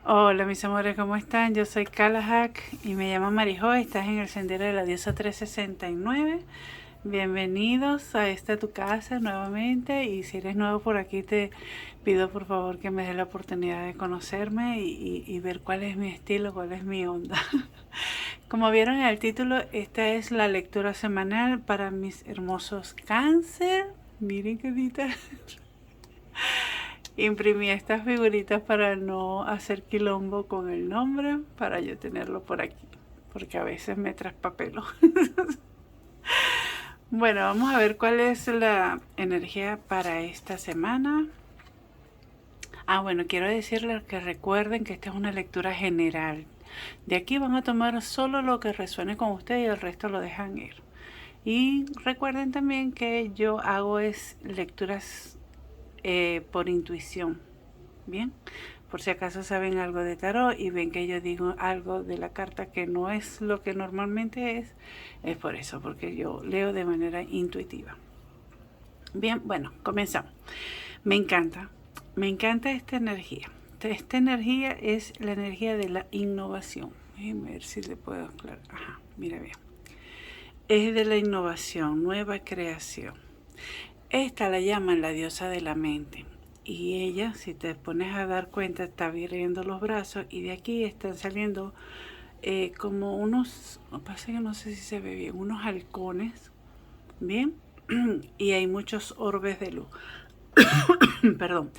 Hola mis amores, ¿cómo están? Yo soy Kalahak y me llamo Marijo. Estás en el Sendero de la Diosa 369. Bienvenidos a esta tu casa nuevamente, y si eres nuevo por aquí te pido por favor que me des la oportunidad de conocerme y ver cuál es mi estilo, cuál es mi onda. Como vieron en el título, esta es la lectura semanal para mis hermosos cáncer. Miren qué bonita. Imprimí estas figuritas para no hacer quilombo con el nombre, para yo tenerlo por aquí, porque a veces me traspapelo. Bueno, vamos a ver cuál es la energía para esta semana. Bueno, quiero decirles que recuerden que esta es una lectura general. De aquí van a tomar solo lo que resuene con ustedes y el resto lo dejan ir. Y recuerden también que yo hago lecturas por intuición. Bien, por si acaso saben algo de tarot y ven que yo digo algo de la carta que no es lo que normalmente es por eso, porque yo leo de manera intuitiva. Bien, bueno, comenzamos. Me encanta esta energía. Esta energía es la energía de la innovación. Déjenme ver si le puedo aclarar. Ajá, mira bien. Es de la innovación, nueva creación. Esta la llaman la diosa de la mente. Y ella, si te pones a dar cuenta, está abriendo los brazos y de aquí están saliendo como unos, pasa que no sé si se ve bien, unos halcones, ¿bien? Y hay muchos orbes de luz. Perdón.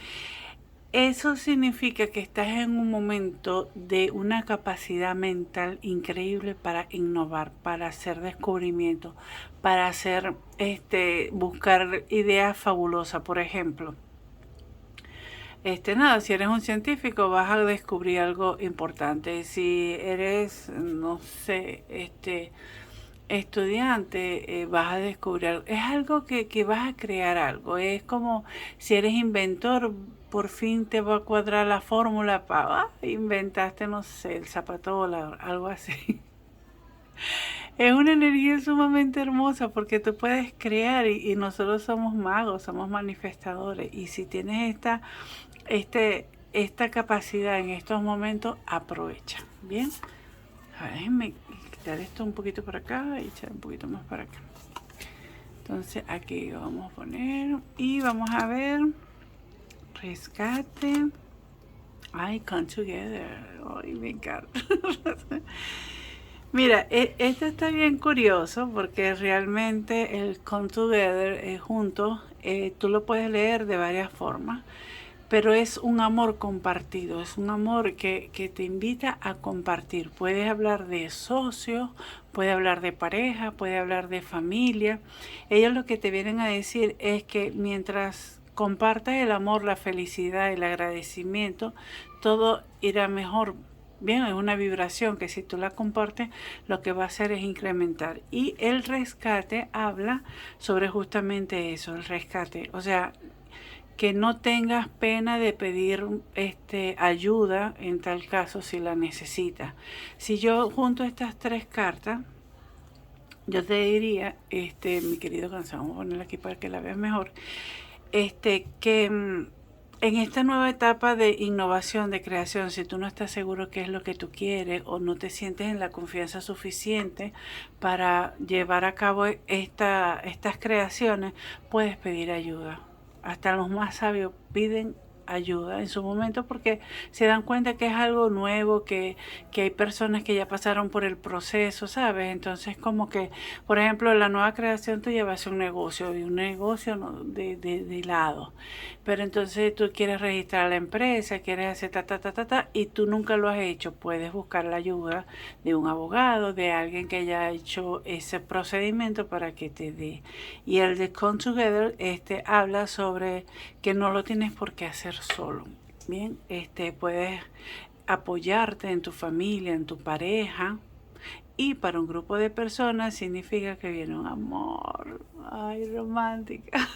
Eso significa que estás en un momento de una capacidad mental increíble para innovar, para hacer descubrimientos, para hacer, buscar ideas fabulosas. Por ejemplo, si eres un científico vas a descubrir algo importante. Si eres, no sé, estudiante, vas a descubrir algo. Es algo que vas a crear algo. Es como si eres inventor, por fin te va a cuadrar la fórmula para, inventaste, no sé, el zapato volador, algo así. Es una energía sumamente hermosa porque tú puedes crear y nosotros somos magos, somos manifestadores. Y si tienes esta capacidad en estos momentos, aprovecha. Bien, déjenme quitar esto un poquito por acá y echar un poquito más para acá. Entonces aquí lo vamos a poner y vamos a ver rescate. Come together. Ay, me encanta. Mira, esto está bien curioso porque realmente el come together, juntos, tú lo puedes leer de varias formas, pero es un amor compartido, es un amor que te invita a compartir. Puedes hablar de socios, puede hablar de pareja, puede hablar de familia. Ellos lo que te vienen a decir es que mientras compartas el amor, la felicidad, el agradecimiento, todo irá mejor. Bien, es una vibración que si tú la compartes, lo que va a hacer es incrementar. Y el rescate habla sobre justamente eso, el rescate. O sea, que no tengas pena de pedir ayuda en tal caso si la necesitas. Si yo junto estas tres cartas, yo te diría, mi querido Cáncer, vamos a ponerla aquí para que la veas mejor, que en esta nueva etapa de innovación, de creación, si tú no estás seguro qué es lo que tú quieres o no te sientes en la confianza suficiente para llevar a cabo estas creaciones, puedes pedir ayuda. Hasta los más sabios piden ayuda en su momento porque se dan cuenta que es algo nuevo, que hay personas que ya pasaron por el proceso, ¿sabes? Entonces como que, por ejemplo, la nueva creación tú llevas un negocio, y un negocio de lado, pero entonces tú quieres registrar la empresa, quieres hacer y tú nunca lo has hecho. Puedes buscar la ayuda de un abogado, de alguien que haya hecho ese procedimiento para que te dé. Y el de Come Together habla sobre que no lo tienes por qué hacer solo. Bien, puedes apoyarte en tu familia, en tu pareja. Y para un grupo de personas significa que viene un amor, ay, romántica.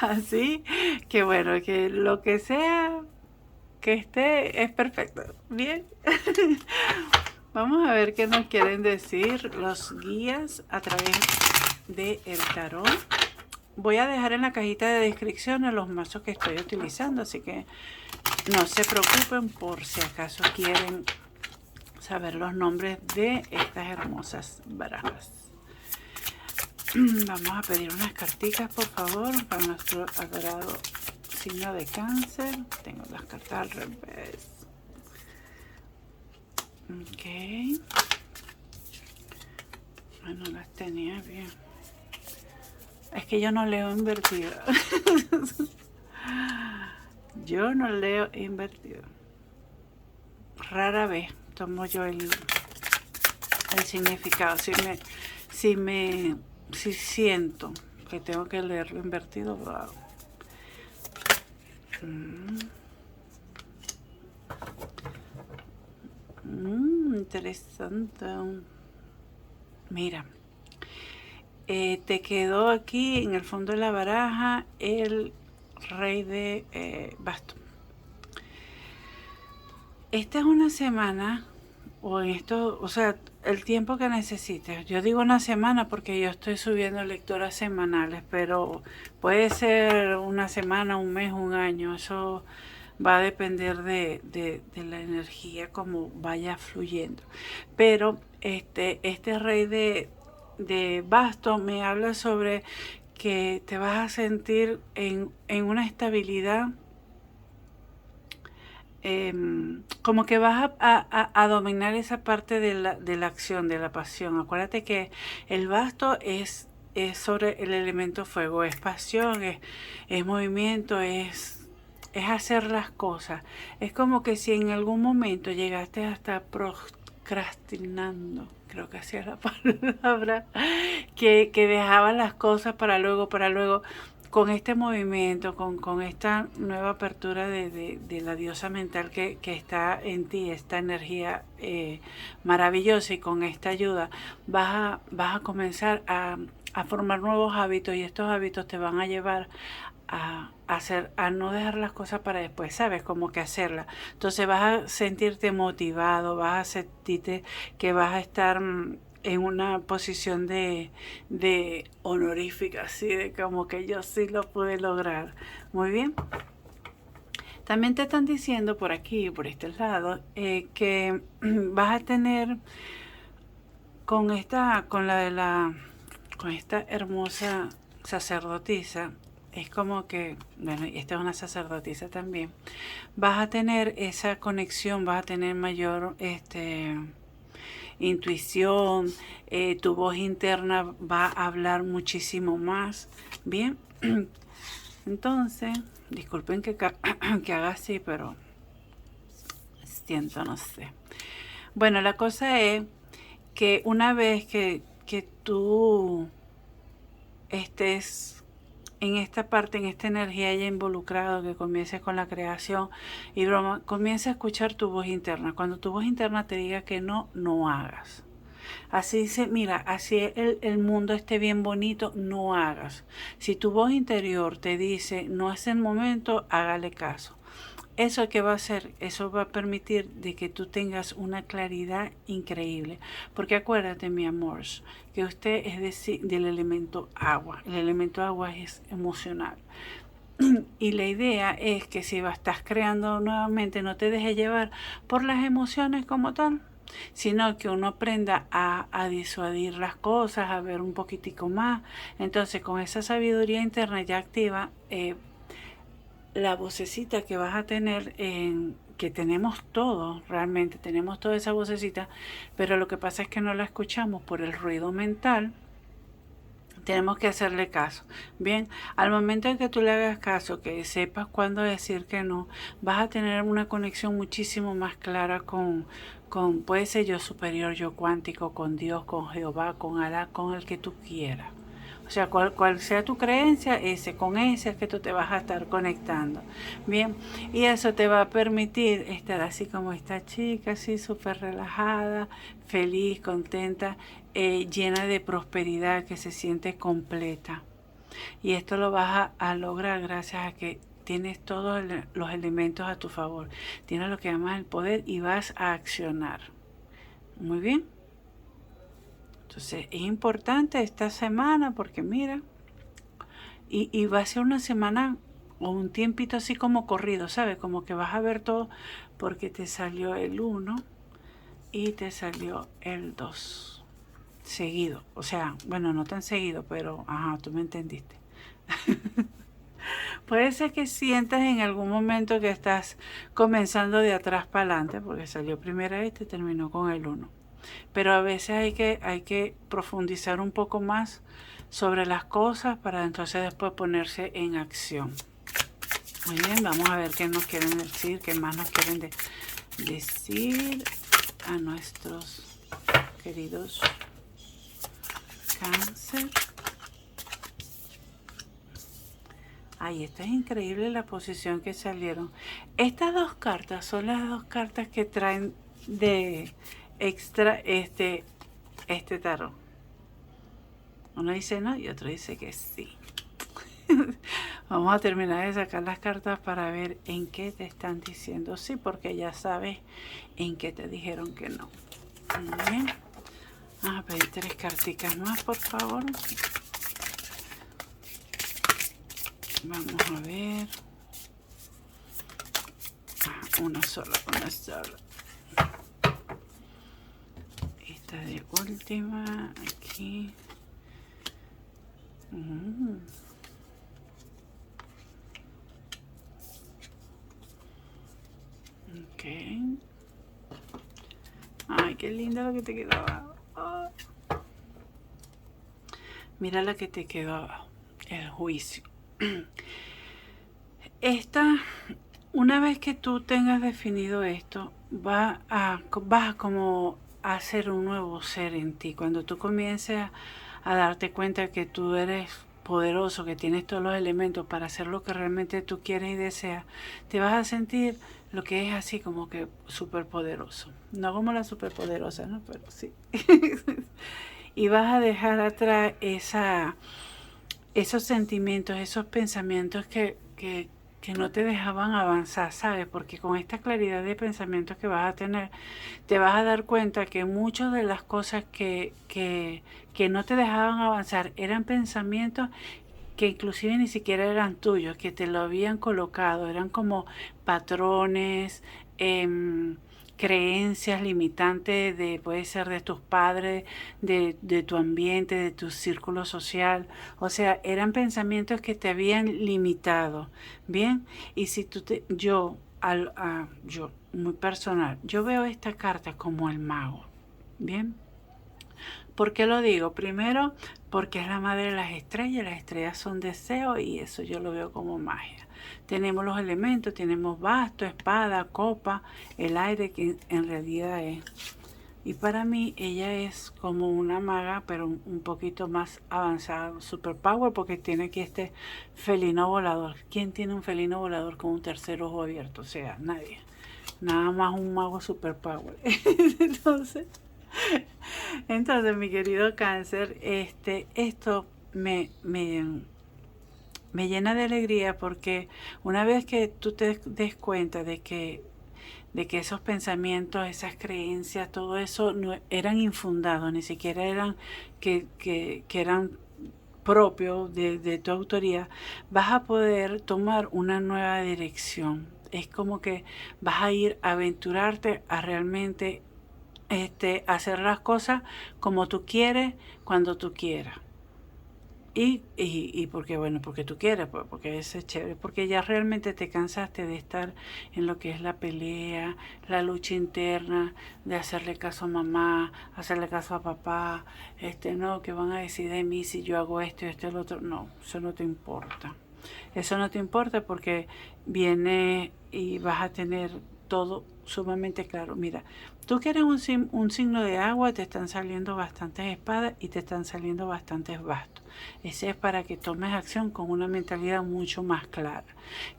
Así que bueno, que lo que sea que esté es perfecto. Bien. Vamos a ver qué nos quieren decir los guías a través del tarot. Voy a dejar en la cajita de descripción los mazos que estoy utilizando, así que no se preocupen por si acaso quieren saber los nombres de estas hermosas barajas. Vamos a pedir unas cartitas, por favor, para nuestro adorado signo de Cáncer. Tengo las cartas al revés. Ok. Bueno, las tenía bien. Es que yo no leo invertido. Yo no leo invertido. Rara vez tomo yo el significado. Si siento que tengo que leerlo invertido, lo hago. Interesante. Mira, te quedó aquí en el fondo de la baraja el rey de bastos. Esta es una semana, o en esto, o sea, el tiempo que necesites. Yo digo una semana porque yo estoy subiendo lecturas semanales, pero puede ser una semana, un mes, un año. Eso va a depender de la energía como vaya fluyendo. Pero este rey de bastos me habla sobre que te vas a sentir en una estabilidad, como que vas a dominar esa parte de la acción, de la pasión. Acuérdate que el basto es sobre el elemento fuego, es pasión, es movimiento, es hacer las cosas. Es como que si en algún momento llegaste a estar procrastinando, creo que así es la palabra, que dejaba las cosas para luego, con este movimiento, con esta nueva apertura de la diosa mental que está en ti, esta energía maravillosa, y con esta ayuda vas a comenzar a formar nuevos hábitos, y estos hábitos te van a llevar a no dejar las cosas para después, ¿sabes? Como que hacerlas. Entonces vas a sentirte motivado, vas a sentirte que vas a estar en una posición de honorífica, así de como que yo sí lo pude lograr. Muy bien. También te están diciendo por aquí, por este lado, que vas a tener con esta hermosa sacerdotisa. Es como que, bueno, esta es una sacerdotisa también. Vas a tener esa conexión, vas a tener mayor intuición, tu voz interna va a hablar muchísimo más. Bien, entonces, disculpen que haga así, pero siento, no sé. Bueno, la cosa es que una vez que tú estés en esta parte, en esta energía ya involucrado, que comiences con la creación y broma, comienza a escuchar tu voz interna. Cuando tu voz interna te diga que no, no hagas. Así dice, mira, así el mundo esté bien bonito, no hagas. Si tu voz interior te dice, no es el momento, hágale caso. ¿Eso qué va a hacer? Eso va a permitir de que tú tengas una claridad increíble. Porque acuérdate, mi amor, que usted es del elemento agua. El elemento agua es emocional. Y la idea es que si estás creando nuevamente, no te dejes llevar por las emociones como tal, sino que uno aprenda a disuadir las cosas, a ver un poquitico más. Entonces, con esa sabiduría interna ya activa, la vocecita que vas a tener, que tenemos todos, realmente tenemos toda esa vocecita, pero lo que pasa es que no la escuchamos por el ruido mental. Tenemos que hacerle caso. Bien, al momento en que tú le hagas caso, que sepas cuándo decir que no, vas a tener una conexión muchísimo más clara con puede ser yo superior, yo cuántico, con Dios, con Jehová, con Alá, con el que tú quieras. O sea, cual sea tu creencia, con ese es que tú te vas a estar conectando. Bien, y eso te va a permitir estar así como esta chica, así súper relajada, feliz, contenta, llena de prosperidad, que se siente completa. Y esto lo vas a lograr gracias a que tienes todos los elementos a tu favor. Tienes lo que llamas el poder y vas a accionar. Muy bien. Entonces es importante esta semana porque mira, y va a ser una semana o un tiempito así como corrido, ¿sabes? Como que vas a ver todo porque te salió el 1 y te salió el 2 seguido. O sea, bueno, no tan seguido, pero ajá, tú me entendiste. Puede ser que sientas en algún momento que estás comenzando de atrás para adelante, porque salió primero este y terminó con el 1. Pero a veces hay que profundizar un poco más sobre las cosas para entonces después ponerse en acción. Muy bien, vamos a ver qué nos quieren decir, qué más nos quieren decir a nuestros queridos Cáncer. Ay, esta es increíble la posición que salieron. Estas dos cartas son las dos cartas que traen de extra este tarot. Uno dice no y otro dice que sí. Vamos a terminar de sacar las cartas para ver en qué te están diciendo sí, porque ya sabes en qué te dijeron que no. Muy bien. Vamos a pedir 3 carticas más, por favor. Vamos a ver. Una sola. Esta de última, aquí. Ok. Ay, qué lindo lo que te quedó abajo. Oh. Mira la que te quedó abajo. El juicio. Una vez que tú tengas definido esto, vas a como a ser un nuevo ser en ti. Cuando tú comiences a darte cuenta que tú eres poderoso, que tienes todos los elementos para hacer lo que realmente tú quieres y deseas, te vas a sentir lo que es así como que súper poderoso. No como la súper poderosa, ¿no? Pero sí. Y vas a dejar atrás esos sentimientos, esos pensamientos que no te dejaban avanzar, ¿sabes? Porque con esta claridad de pensamientos que vas a tener, te vas a dar cuenta que muchas de las cosas que no te dejaban avanzar eran pensamientos que inclusive ni siquiera eran tuyos, que te lo habían colocado, eran como patrones, creencias limitantes puede ser de tus padres, de tu ambiente, de tu círculo social. O sea, eran pensamientos que te habían limitado. Bien, y si yo, muy personal, yo veo esta carta como el mago. Bien. ¿Por qué lo digo? Primero, porque es la madre de las estrellas son deseos y eso yo lo veo como magia. Tenemos los elementos, tenemos basto, espada, copa, el aire que en realidad es. Y para mí ella es como una maga, pero un poquito más avanzada, superpower, porque tiene aquí este felino volador. ¿Quién tiene un felino volador con un tercer ojo abierto? O sea, nadie. Nada más un mago superpower. Entonces, mi querido Cáncer, esto me llena de alegría porque una vez que tú te des cuenta de que esos pensamientos, esas creencias, todo eso no eran infundados, ni siquiera eran que eran propios de tu autoría, vas a poder tomar una nueva dirección. Es como que vas a ir a aventurarte a realmente hacer las cosas como tú quieres, cuando tú quieras. Y porque, bueno, porque tú quieres, porque eso es chévere, porque ya realmente te cansaste de estar en lo que es la pelea, la lucha interna, de hacerle caso a mamá, hacerle caso a papá, no, que van a decir de mí si yo hago esto y lo otro. No, eso no te importa. Eso no te importa porque viene y vas a tener todo sumamente claro. Mira, tú que eres un signo de agua, te están saliendo bastantes espadas y te están saliendo bastantes bastos. Ese es para que tomes acción con una mentalidad mucho más clara.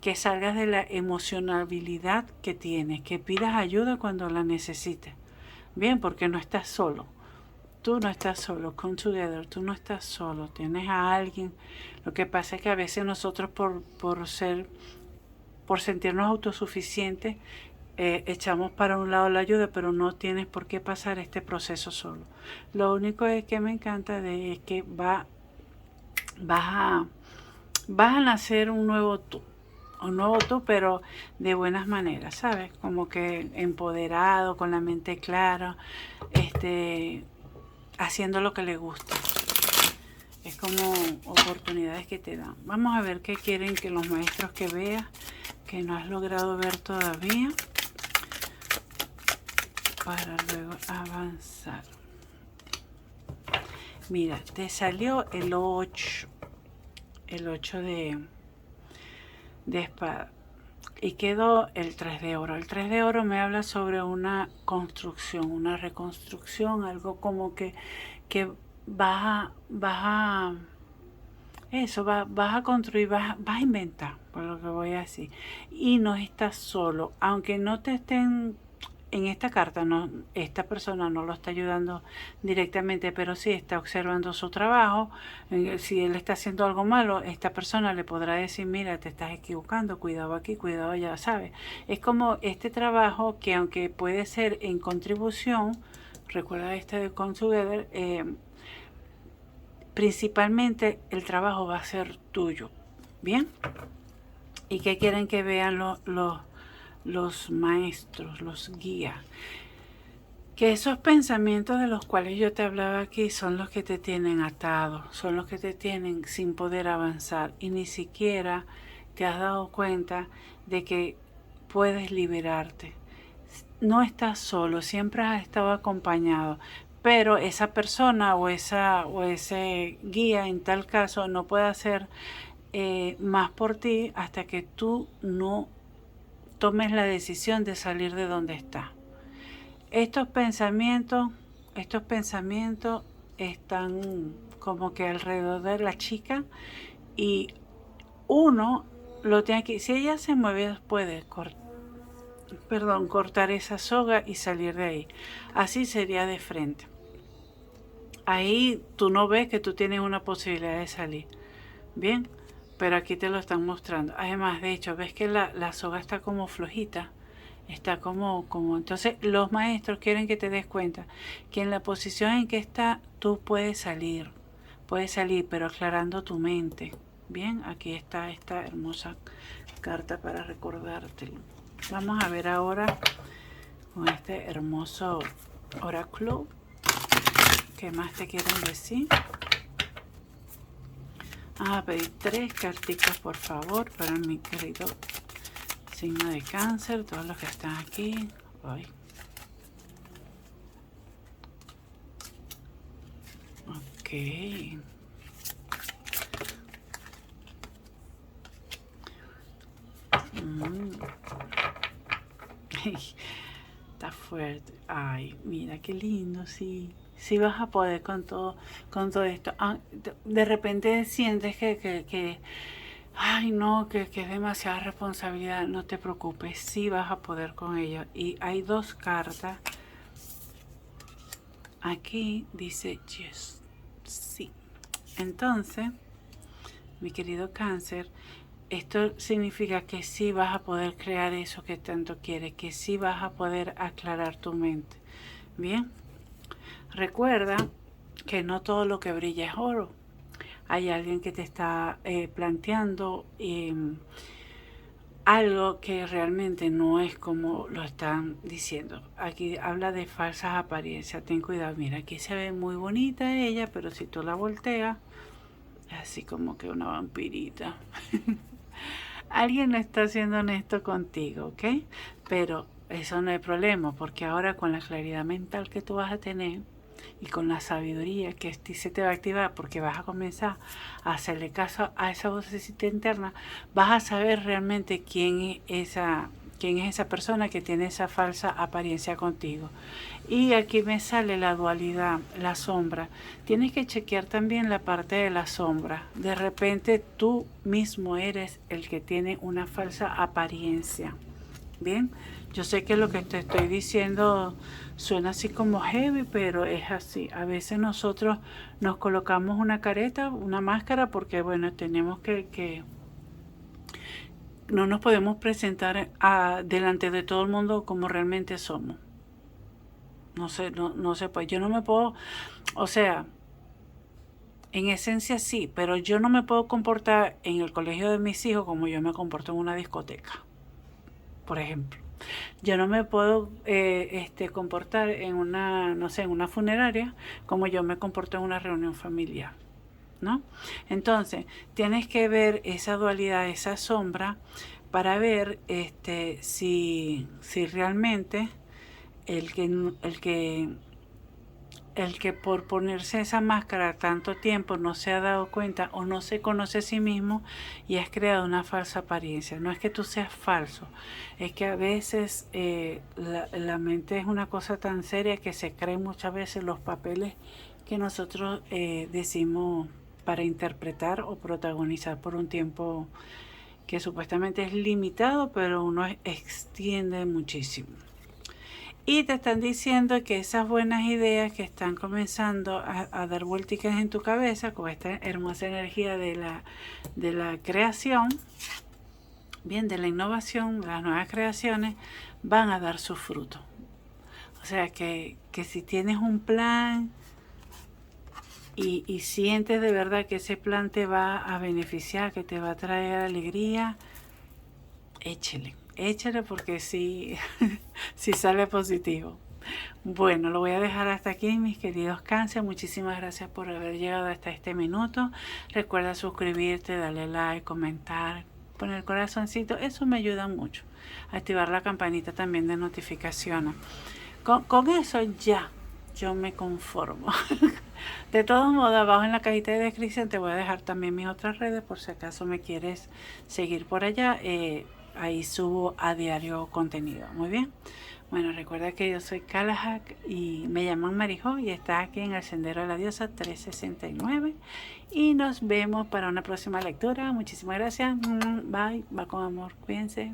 Que salgas de la emocionalidad que tienes, que pidas ayuda cuando la necesites. Bien, porque no estás solo. Tú no estás solo, come together, tú no estás solo, tienes a alguien. Lo que pasa es que a veces nosotros por sentirnos autosuficientes, echamos para un lado la ayuda, pero no tienes por qué pasar este proceso solo. Lo único es que me encanta es que vas a nacer un nuevo tú. un nuevo tú, pero de buenas maneras, ¿sabes? Como que empoderado, con la mente clara, haciendo lo que le gusta. Es como oportunidades que te dan. Vamos a ver qué quieren que los maestros que veas, que no has logrado ver todavía, para luego avanzar. Mira, te salió el 8 de espada, y quedó el 3 de oro. El 3 de oro me habla sobre una construcción, una reconstrucción, algo como que vas a construir, vas a inventar, por lo que voy a decir. Y no estás solo, aunque no te estén, en esta carta, no, esta persona no lo está ayudando directamente, pero sí está observando su trabajo. Si él está haciendo algo malo, esta persona le podrá decir, mira, te estás equivocando, cuidado aquí, cuidado allá, ¿sabes? Es como este trabajo que, aunque puede ser en contribución, recuerda de Come Together, principalmente el trabajo va a ser tuyo. ¿Bien? ¿Y qué quieren que vean los maestros, los guías? Que esos pensamientos de los cuales yo te hablaba aquí son los que te tienen atado, son los que te tienen sin poder avanzar, y ni siquiera te has dado cuenta de que puedes liberarte. No estás solo, siempre has estado acompañado, pero esa persona o ese guía en tal caso no puede hacer más por ti hasta que tú no tomes la decisión de salir de donde estás. Estos pensamientos están como que alrededor de la chica, y uno lo tiene que, si ella se mueve, puede cortar esa soga y salir de ahí. Así sería de frente. Ahí tú no ves que tú tienes una posibilidad de salir. Bien, pero aquí te lo están mostrando. Además, de hecho, ves que la soga está como flojita. Está como, entonces los maestros quieren que te des cuenta que en la posición en que está, tú puedes salir, pero aclarando tu mente. Bien, aquí está esta hermosa carta para recordártelo. Vamos a ver ahora con este hermoso oráculo qué más te quieren decir. Vamos a pedir 3 cartitas, por favor, para mi querido signo de Cáncer, todos los que están aquí. Ay. Ok. Está fuerte. Ay, mira qué lindo, sí. Sí vas a poder con todo esto. De repente sientes que ay no, que es demasiada responsabilidad. No te preocupes, sí vas a poder con ello. Y hay 2 cartas. Aquí dice yes, sí. Entonces, mi querido Cáncer, esto significa que sí vas a poder crear eso que tanto quieres, que sí vas a poder aclarar tu mente. Bien, recuerda que no todo lo que brilla es oro. Hay alguien que te está planteando algo que realmente no es como lo están diciendo. Aquí habla de falsas apariencias. Ten cuidado, mira, aquí se ve muy bonita ella, pero si tú la volteas, es así como que una vampirita. Alguien no está siendo honesto contigo, ¿ok? Pero eso no es problema, porque ahora con la claridad mental que tú vas a tener y con la sabiduría que se te va a activar, porque vas a comenzar a hacerle caso a esa vocecita interna, vas a saber realmente quién es esa persona que tiene esa falsa apariencia contigo. Y aquí me sale la dualidad, la sombra. Tienes que chequear también la parte de la sombra. De repente tú mismo eres el que tiene una falsa apariencia. Bien, yo sé que lo que te estoy diciendo suena así como heavy, pero es así. A veces nosotros nos colocamos una careta, una máscara, porque bueno, tenemos que no nos podemos presentar delante de todo el mundo como realmente somos. No sé, pues yo no me puedo, o sea, En esencia sí, pero yo no me puedo comportar en el colegio de mis hijos como yo me comporto en una discoteca, por ejemplo. Yo no me puedo comportar en una, no sé, en una funeraria como yo me comporto en una reunión familiar, ¿no? Entonces, tienes que ver esa dualidad, esa sombra, para ver si realmente el que, el que el que por ponerse esa máscara tanto tiempo no se ha dado cuenta o no se conoce a sí mismo y has creado una falsa apariencia. No es que tú seas falso, es que a veces la mente es una cosa tan seria que se creen muchas veces los papeles que nosotros decimos para interpretar o protagonizar por un tiempo que supuestamente es limitado, pero uno extiende muchísimo. Y te están diciendo que esas buenas ideas que están comenzando a dar vuelticas en tu cabeza con esta hermosa energía de la creación, bien, de la innovación, de las nuevas creaciones, van a dar su fruto. O sea que si tienes un plan y sientes de verdad que ese plan te va a beneficiar, que te va a traer alegría, échale porque sí, sí sale positivo. Bueno, lo voy a dejar hasta aquí, mis queridos Cáncer. Muchísimas gracias por haber llegado hasta este minuto. Recuerda suscribirte, darle like, comentar, poner corazoncito. Eso me ayuda mucho. Activar la campanita también de notificaciones. Con eso ya yo me conformo. De todos modos, abajo en la cajita de descripción te voy a dejar también mis otras redes por si acaso me quieres seguir por allá. Ahí subo a diario contenido. Muy bien. Bueno, recuerda que yo soy Kalahak y me llaman Marijo y estás aquí en el Sendero de la Diosa 369 y nos vemos para una próxima lectura. Muchísimas gracias. Bye. Va con amor. Cuídense.